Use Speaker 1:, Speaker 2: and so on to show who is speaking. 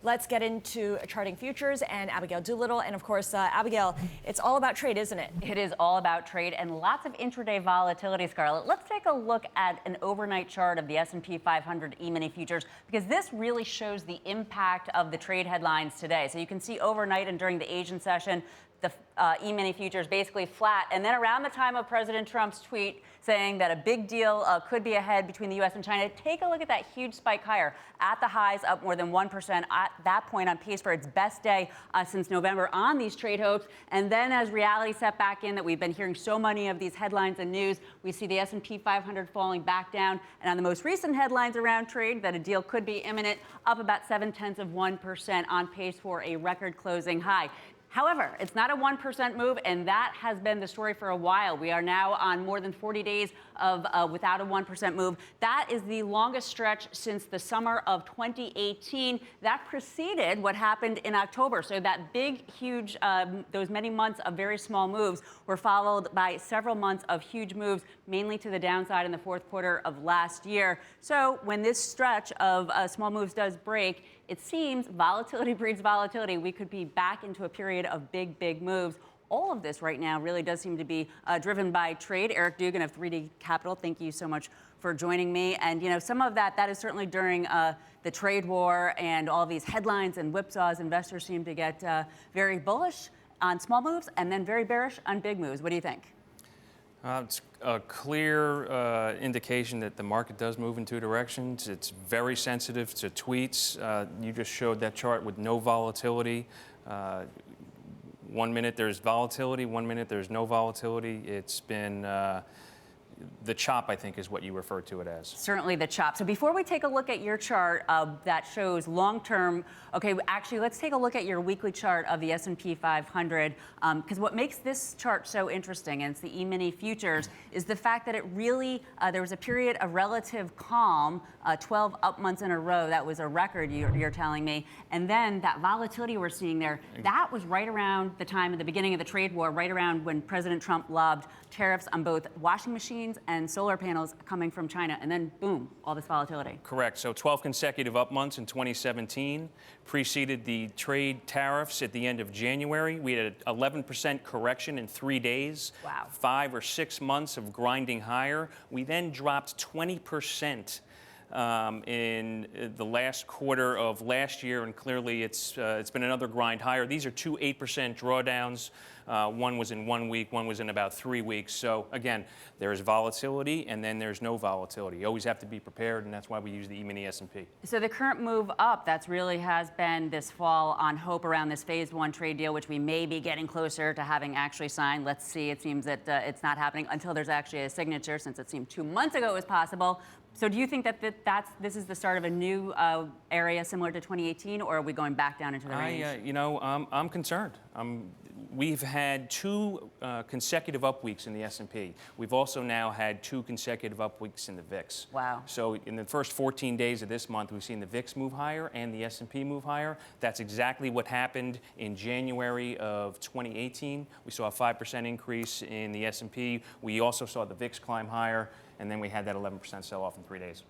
Speaker 1: Let's get into charting futures and Abigail Doolittle. And of course, Abigail, it's all about trade, isn't it?
Speaker 2: It is all about trade and lots of intraday volatility, Scarlett. Let's take a look at an overnight chart of the S&P 500 E-mini futures, because this really shows the impact of the trade headlines today. So you can see overnight and during the Asian session, the E-mini futures basically flat. And then around the time of President Trump's tweet saying that a big deal could be ahead between the U.S. and China, take a look at that huge spike higher. At the highs, up more than 1%. At that point, on pace for its best day since November on these trade hopes. And then as reality set back in, that we've been hearing so many of these headlines and news, we see the S&P 500 falling back down. And on the most recent headlines around trade, that a deal could be imminent, up about 0.7% on pace for a record closing high. However, it's not a 1% move, and that has been the story for a while. We are now on more than 40 days of without a 1% move. That is the longest stretch since the summer of 2018. That preceded what happened in October. So that big, huge, those many months of very small moves were followed by several months of huge moves, mainly to the downside in the fourth quarter of last year. So when this stretch of small moves does break, it seems volatility breeds volatility. We could be back into a period of big, big moves. All of this right now really does seem to be driven by trade. Eric Dugan of 3D Capital, thank you so much for joining me. And, you know, some of that is certainly during the trade war and all these headlines and whipsaws. Investors seem to get very bullish on small moves and then very bearish on big moves. What do you think?
Speaker 3: It's a clear indication that the market does move in two directions. It's very sensitive to tweets. You just showed that chart with no volatility. 1 minute there's volatility, 1 minute there's no volatility. It's been the chop, I think, is what you refer to it as.
Speaker 2: Certainly the chop. So before we take a look at your chart that shows long-term, okay, actually, let's take a look at your weekly chart of the S&P 500, because what makes this chart so interesting, and it's the E-mini futures, is the fact that it really, there was a period of relative calm, 12 up months in a row. That was a record, you're telling me. And then that volatility we're seeing there, that was right around the time of the beginning of the trade war, right around when President Trump lobbed tariffs on both washing machines and solar panels coming from China, and then boom, all this volatility.
Speaker 3: Correct. So 12 consecutive up months in 2017 preceded the trade tariffs at the end of January. We had an 11% correction in 3 days.
Speaker 2: Wow. 5
Speaker 3: or 6 months of grinding higher. We then dropped 20% in the last quarter of last year, and clearly it's been another grind higher. These are two 8% drawdowns. One was in 1 week, one was in about 3 weeks. So again, there's volatility and then there's no volatility. You always have to be prepared, and that's why we use the E-mini S&P.
Speaker 2: So the current move up, that's really has been this fall on hope around this phase one trade deal, which we may be getting closer to having actually signed. Let's see. It seems that it's not happening until there's actually a signature, since it seemed 2 months ago it was possible. So do you think that this is the start of a new area similar to 2018, or are we going back down into the range?
Speaker 3: I'm concerned. We've had 2 consecutive up weeks in the S&P. We've also now had 2 consecutive up weeks in the VIX.
Speaker 2: Wow.
Speaker 3: So in the first 14 days of this month, we've seen the VIX move higher and the S&P move higher. That's exactly what happened in January of 2018. We saw a 5% increase in the S&P. We also saw the VIX climb higher, and then we had that 11% sell-off in 3 days.